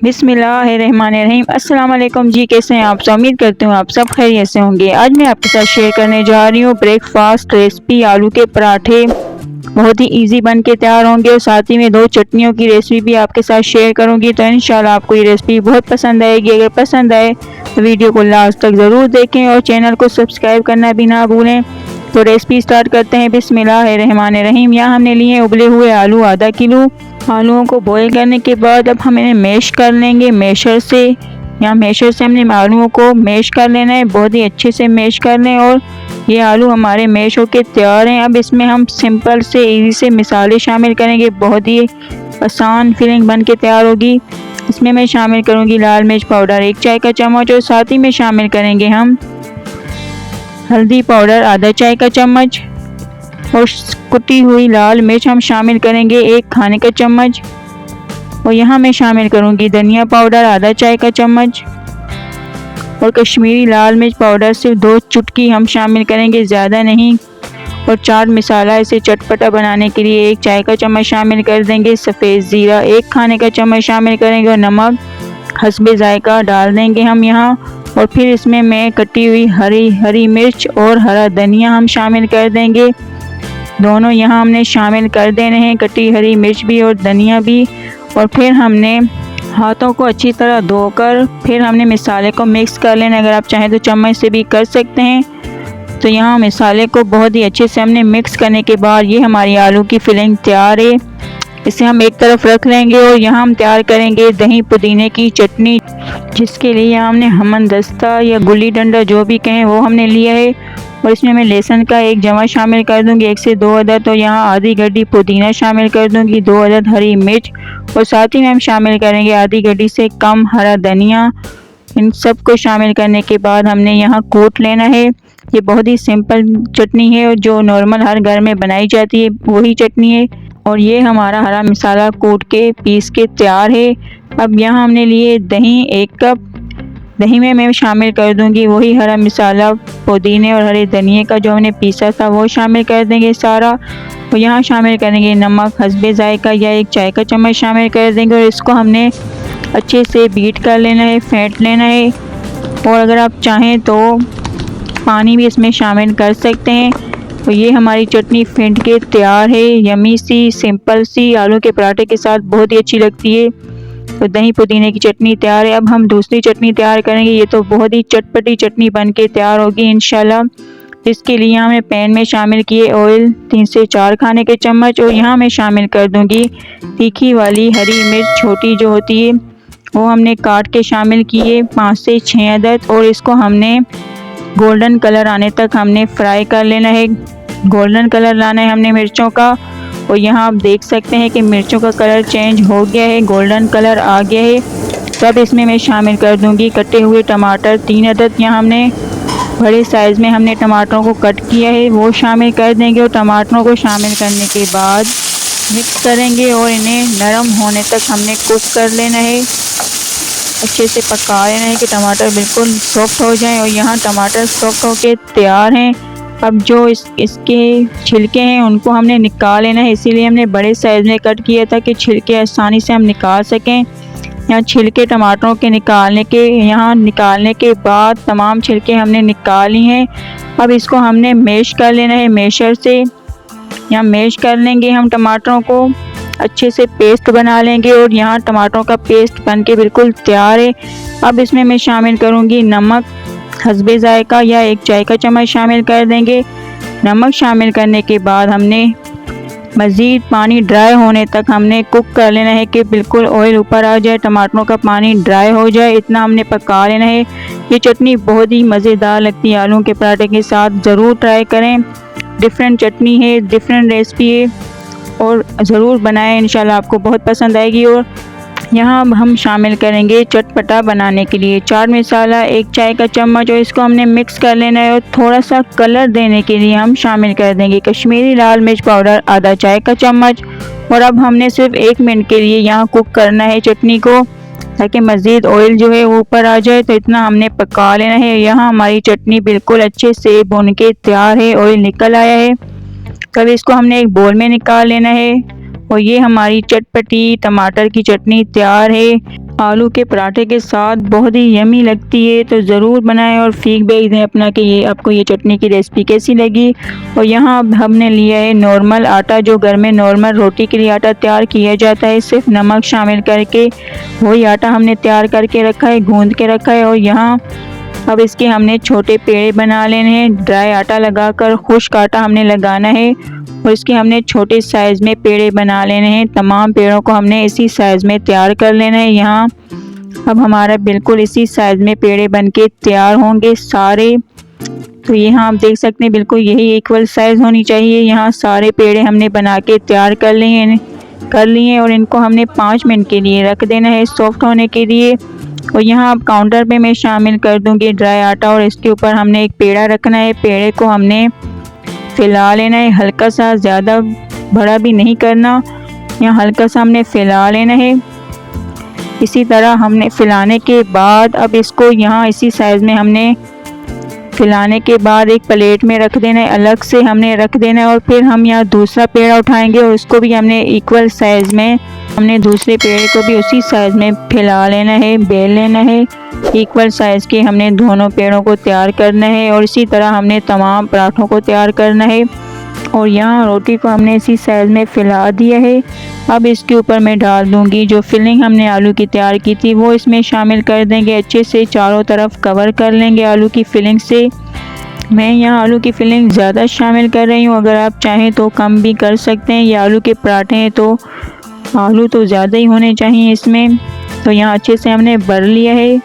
बिस्मिल्लाहिर्रहमानिर्रहीम। अस्सलाम वालेकुम जी, कैसे हैं आप सब? उम्मीद करती हूँ आप सब खैरियत से होंगे। आज मैं आपके साथ शेयर करने जा रही हूँ ब्रेकफास्ट रेसिपी आलू के पराठे। बहुत ही इजी बन के तैयार होंगे और साथ ही में 2 चटनियों की रेसिपी भी आपके साथ शेयर करूँगी। तो इंशाल्लाह आपको ये रेसिपी बहुत पसंद आएगी। अगर पसंद आए तो वीडियो को लास्ट तक ज़रूर देखें और चैनल को सब्सक्राइब करना भी ना भूलें। तो रेसिपी स्टार्ट करते हैं। बिस्मिल्लाहिर्रहमानिर्रहीम। यहाँ हमने लिए उबले हुए आलू आधा किलो। आलूओं को बॉईल करने के बाद अब हम इन्हें मैश कर लेंगे मैशर से। यहाँ मैशर से हमने आलूओं को मैश कर लेना है, बहुत ही अच्छे से मैश कर लें। और ये आलू हमारे मैश होके तैयार हैं। अब इसमें हम सिंपल से इजी से मसाले शामिल करेंगे, बहुत ही आसान फीलिंग बन के तैयार होगी। इसमें मैं शामिल करूँगी लाल मिर्च पाउडर 1 चाय का चम्मच और साथ ही में शामिल करेंगे हम हल्दी पाउडर आधा चाय का चम्मच और कुटी हुई लाल मिर्च हम शामिल करेंगे 1 खाने का चम्मच। और यहाँ मैं शामिल करूँगी धनिया पाउडर आधा चाय का चम्मच और कश्मीरी लाल मिर्च पाउडर सिर्फ 2 चुटकी हम शामिल करेंगे, ज़्यादा नहीं। और चाट मसाला इसे चटपटा बनाने के लिए 1 चाय का चम्मच शामिल कर देंगे। सफ़ेद ज़ीरा 1 खाने का चम्मच शामिल करेंगे और नमक हस्बे जायका डाल देंगे हम यहाँ। और फिर इसमें मैं कटी हुई हरी मिर्च और हरा धनिया हम शामिल कर देंगे। दोनों यहाँ हमने शामिल कर देने हैं, कटी हरी मिर्च भी और धनिया भी। और फिर हमने हाथों को अच्छी तरह धोकर फिर हमने मसाले को मिक्स कर लेना। अगर आप चाहें तो चम्मच से भी कर सकते हैं। तो यहाँ मसाले को बहुत ही अच्छे से हमने मिक्स करने के बाद ये हमारी आलू की फिलिंग तैयार है। इसे हम एक तरफ रख लेंगे और यहाँ हम तैयार करेंगे दही पुदीने की चटनी, जिसके लिए हमने हमनदस्ता या गुल्ली डंडा जो भी कहें वो हमने लिया है। और इसमें मैं लहसुन का 1 जवा शामिल कर दूंगी 1 से 2 अदद। तो यहाँ आधी गड्डी पुदीना शामिल कर दूंगी, 2 अदद हरी मिर्च और साथ ही में हम शामिल करेंगे आधी गड्डी से कम हरा धनिया। इन सब को शामिल करने के बाद हमने यहाँ कूट लेना है। ये बहुत ही सिंपल चटनी है और जो नॉर्मल हर घर में बनाई जाती है वही चटनी है। और ये हमारा हरा मसाला कूट के पीस के तैयार है। अब यहाँ हमने लिए दही 1 कप। दही में मैं शामिल कर दूंगी वही हरा मसाला पुदीने और हरे धनिए का जो हमने पीसा था वो शामिल कर देंगे सारा। और यहाँ शामिल करेंगे नमक हस्बे जायका या 1 चाय का चम्मच शामिल कर देंगे। और इसको हमने अच्छे से बीट कर लेना है, फेंट लेना है। और अगर आप चाहें तो पानी भी इसमें शामिल कर सकते हैं। तो ये हमारी चटनी फेंट के तैयार है। यमी सी सिंपल सी आलू के पराठे के साथ बहुत ही अच्छी लगती है। तो दही पुदीने की चटनी तैयार है। अब हम दूसरी चटनी तैयार करेंगे। ये तो बहुत ही चटपटी चटनी बन के तैयार होगी इंशाल्लाह। इसके लिए यहाँ मैं पैन में शामिल किए ऑयल 3 से 4 खाने के चम्मच। और यहाँ मैं शामिल कर दूँगी तीखी वाली हरी मिर्च छोटी जो होती है वो हमने काट के शामिल किए 5 से 6 अदद। और इसको हमने गोल्डन कलर आने तक हमने फ्राई कर लेना है। गोल्डन कलर लाना है हमने मिर्चों का। और यहाँ आप देख सकते हैं कि मिर्चों का कलर चेंज हो गया है, गोल्डन कलर आ गया है। तो अब इसमें मैं शामिल कर दूंगी कटे हुए टमाटर 3 अदद। यहाँ हमने बड़े साइज़ में हमने टमाटरों को कट किया है वो शामिल कर देंगे। और टमाटरों को शामिल करने के बाद मिक्स करेंगे और इन्हें नरम होने तक हमने कुक कर लेना है, अच्छे से पका लेना है कि टमाटर बिल्कुल सॉफ्ट हो जाएं। और यहाँ टमाटर सॉफ्ट होके तैयार हैं। अब जो इसके छिलके हैं उनको हमने निकाल लेना है, इसीलिए हमने बड़े साइज़ में कट किया था कि छिलके आसानी से हम निकाल सकें। यहाँ छिलके टमाटरों के निकालने के बाद तमाम छिलके हमने निकाल ली हैं। अब इसको हमने मैश कर लेना है मैशर से। यहाँ मैश कर लेंगे हम टमाटरों को, अच्छे से पेस्ट बना लेंगे। और यहाँ टमाटरों का पेस्ट बन के बिल्कुल तैयार है। अब इसमें मैं शामिल करूँगी नमक हस्बे जायका या 1 चाय का चम्मच शामिल कर देंगे। नमक शामिल करने के बाद हमने मज़ीद पानी ड्राई होने तक हमने कुक कर लेना है कि बिल्कुल ऑयल ऊपर आ जाए, टमाटरों का पानी ड्राई हो जाए, इतना हमने पका लेना है। ये चटनी बहुत ही मज़ेदार लगती है आलू के पराठे के साथ, ज़रूर ट्राई करें। डिफरेंट चटनी है, डिफरेंट रेसिपी है और ज़रूर बनाएं, इंशाल्लाह आपको बहुत पसंद आएगी। और यहाँ हम शामिल करेंगे चटपटा बनाने के लिए चाट मसाला 1 चाय का चम्मच। और इसको हमने मिक्स कर लेना है। और थोड़ा सा कलर देने के लिए हम शामिल कर देंगे कश्मीरी लाल मिर्च पाउडर आधा चाय का चम्मच। और अब हमने सिर्फ 1 मिनट के लिए यहाँ कुक करना है चटनी को, ताकि मज़ीद ऑयल जो है वो ऊपर आ जाए। तो इतना हमने पका लेना है। यहाँ हमारी चटनी बिल्कुल अच्छे से भुन के तैयार है, ऑयल निकल आया है। तब इसको हमने एक बोल में निकाल लेना है। और ये हमारी चटपटी टमाटर की चटनी तैयार है। आलू के पराठे के साथ बहुत ही यमी लगती है, तो ज़रूर बनाएं और फीडबैक दें अपना कि ये आपको ये चटनी की रेसिपी कैसी लगी। और यहाँ अब हमने लिया है नॉर्मल आटा, जो घर में नॉर्मल रोटी के लिए आटा तैयार किया जाता है, सिर्फ नमक शामिल करके वही आटा हमने तैयार करके रखा है, गूंद के रखा है। और यहाँ अब इसके हमने छोटे पेड़े बना लेने हैं। ड्राई आटा लगाकर खुश्क आटा हमने लगाना है और इसके हमने छोटे साइज़ में पेड़े बना लेने हैं। तमाम पेड़ों को हमने इसी साइज़ में तैयार कर लेना है। यहाँ अब हमारा बिल्कुल इसी साइज़ में पेड़े बनके तैयार होंगे सारे। तो यहाँ आप देख सकते हैं बिल्कुल यही इक्वल साइज़ होनी चाहिए। यहाँ सारे पेड़े हमने बना के तैयार कर लिए और इनको हमने 5 मिनट के लिए रख देना है सॉफ्ट होने के लिए। और यहाँ अब काउंटर पे मैं शामिल कर दूँगी ड्राई आटा और इसके ऊपर हमने एक पेड़ा रखना है। पेड़े को हमने फैला लेना है, हल्का सा, ज़्यादा बड़ा भी नहीं करना, यहाँ हल्का सा हमने फैला लेना है। इसी तरह हमने फैलाने के बाद अब इसको यहाँ इसी साइज़ में हमने फैलाने के बाद एक प्लेट में रख देना है, अलग से हमने रख देना है। और फिर हम यहाँ दूसरा पेड़ा उठाएंगे और उसको भी हमने इक्वल साइज़ में, हमने दूसरे पेड़े को भी उसी साइज़ में फैला लेना है, बेल लेना है। इक्वल साइज़ के हमने दोनों पेड़ों को तैयार करना है और इसी तरह हमने तमाम पराठों को तैयार करना है। और यहाँ रोटी को हमने इसी साइज़ में फैला दिया है। अब इसके ऊपर मैं डाल दूँगी जो फिलिंग हमने आलू की तैयार की थी, वो इसमें शामिल कर देंगे। अच्छे से चारों तरफ कवर कर लेंगे आलू की फिलिंग से। मैं यहाँ आलू की फिलिंग ज़्यादा शामिल कर रही हूँ, अगर आप चाहें तो कम भी कर सकते हैं। ये आलू के पराठे हैं तो आलू तो ज़्यादा ही होने चाहिए इसमें। तो यहाँ अच्छे से हमने भर लिया है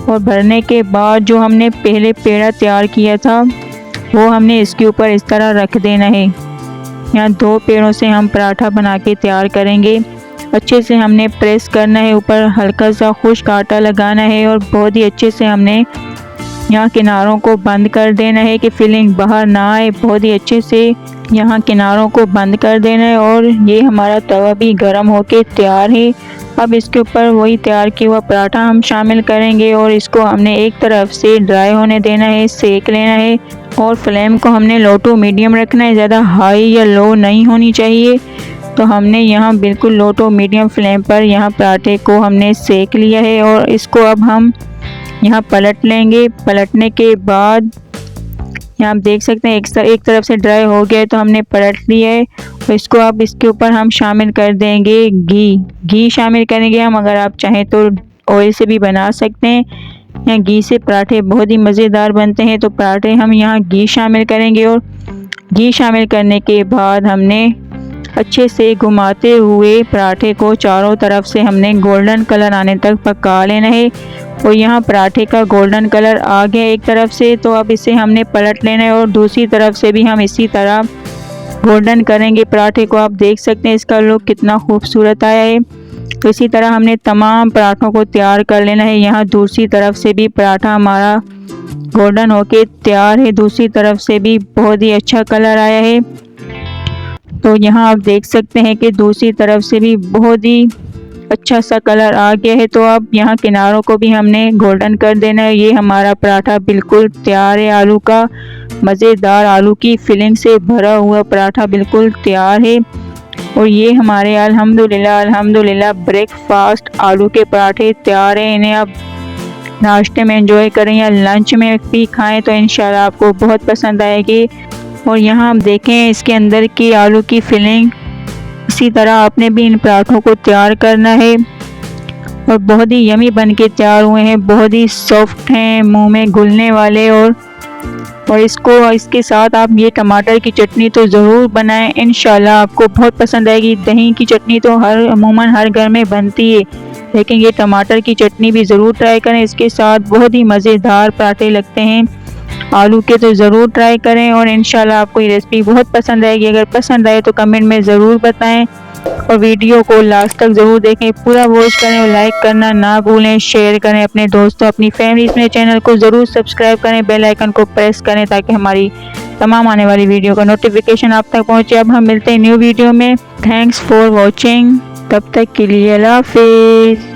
और भरने के बाद जो हमने पहले पेड़ा तैयार किया था वो हमने इसके ऊपर इस तरह रख देना है। यहाँ 2 पेड़ों से हम पराठा बना के तैयार करेंगे। अच्छे से हमने प्रेस करना है, ऊपर हल्का सा खुश्क आटा लगाना है और बहुत ही अच्छे से हमने यहाँ किनारों को बंद कर देना है कि फिलिंग बाहर ना आए। बहुत ही अच्छे से यहाँ किनारों को बंद कर देना है। और ये हमारा तवा भी गर्म होके तैयार है। अब इसके ऊपर वही तैयार किया हुआ पराठा हम शामिल करेंगे और इसको हमने एक तरफ से ड्राई होने देना है, सेक लेना है। और फ्लेम को हमने लो टू मीडियम रखना है, ज़्यादा हाई या लो नहीं होनी चाहिए। तो हमने यहाँ बिल्कुल लो टू मीडियम फ्लेम पर यहाँ पराठे को हमने सेक लिया है और इसको अब हम यहाँ पलट लेंगे। पलटने के बाद यहाँ आप देख सकते हैं एक तरफ से ड्राई हो गया है तो हमने पलट लिया है। और इसको अब इसके ऊपर हम शामिल कर देंगे घी शामिल करेंगे हम, अगर आप चाहें तो ऑयल से भी बना सकते हैं। यहाँ घी से पराठे बहुत ही मज़ेदार बनते हैं, तो पराठे हम यहाँ घी शामिल करेंगे। और घी शामिल करने के बाद हमने अच्छे से घुमाते हुए पराठे को चारों तरफ से हमने गोल्डन कलर आने तक पका लेना है। और यहाँ पराठे का गोल्डन कलर आ गया एक तरफ से, तो अब इसे हमने पलट लेना है और दूसरी तरफ से भी हम इसी तरह गोल्डन करेंगे पराठे को। आप देख सकते हैं इसका लुक कितना खूबसूरत आया है। तो इसी तरह हमने तमाम पराठों को तैयार कर लेना है। यहाँ दूसरी तरफ से भी पराठा हमारा गोल्डन होके तैयार है, दूसरी तरफ से भी बहुत ही अच्छा कलर आया है। तो यहाँ आप देख सकते हैं कि दूसरी तरफ से भी बहुत ही अच्छा सा कलर आ गया है। तो अब यहाँ किनारों को भी हमने गोल्डन कर देना है। ये हमारा पराठा बिल्कुल तैयार है, आलू का मज़ेदार आलू की फिलिंग से भरा हुआ पराठा बिल्कुल तैयार है। और ये हमारे अल्हम्दुलिल्लाह ब्रेकफास्ट आलू के पराठे तैयार हैं। इन्हें आप नाश्ते में एंजॉय करें या लंच में भी खाएं तो इंशाल्लाह आपको बहुत पसंद आएगी। और यहाँ आप देखें इसके अंदर की आलू की फिलिंग, इसी तरह आपने भी इन पराठों को तैयार करना है। और बहुत ही यमी बन के तैयार हुए हैं, बहुत ही सॉफ्ट हैं, मुंह में घुलने वाले। और इसके साथ आप ये टमाटर की चटनी तो ज़रूर बनाएं, इंशाल्लाह आपको बहुत पसंद आएगी। दही की चटनी तो अमूमन हर घर में बनती है, लेकिन ये टमाटर की चटनी भी ज़रूर ट्राई करें। इसके साथ बहुत ही मज़ेदार पराठे लगते हैं आलू के, तो ज़रूर ट्राई करें और इंशाल्लाह आपको ये रेसिपी बहुत पसंद आएगी। अगर पसंद आए तो कमेंट में ज़रूर बताएं और वीडियो को लास्ट तक ज़रूर देखें, पूरा वॉच करें और लाइक करना ना भूलें। शेयर करें अपने दोस्तों, अपनी फैमिली में। चैनल को ज़रूर सब्सक्राइब करें, बेल आइकन को प्रेस करें ताकि हमारी तमाम आने वाली वीडियो का नोटिफिकेशन आप तक पहुँचे। अब हम मिलते हैं न्यू वीडियो में। थैंक्स फॉर वॉचिंग, तब तक के लिए अल्लाह हाफिज़।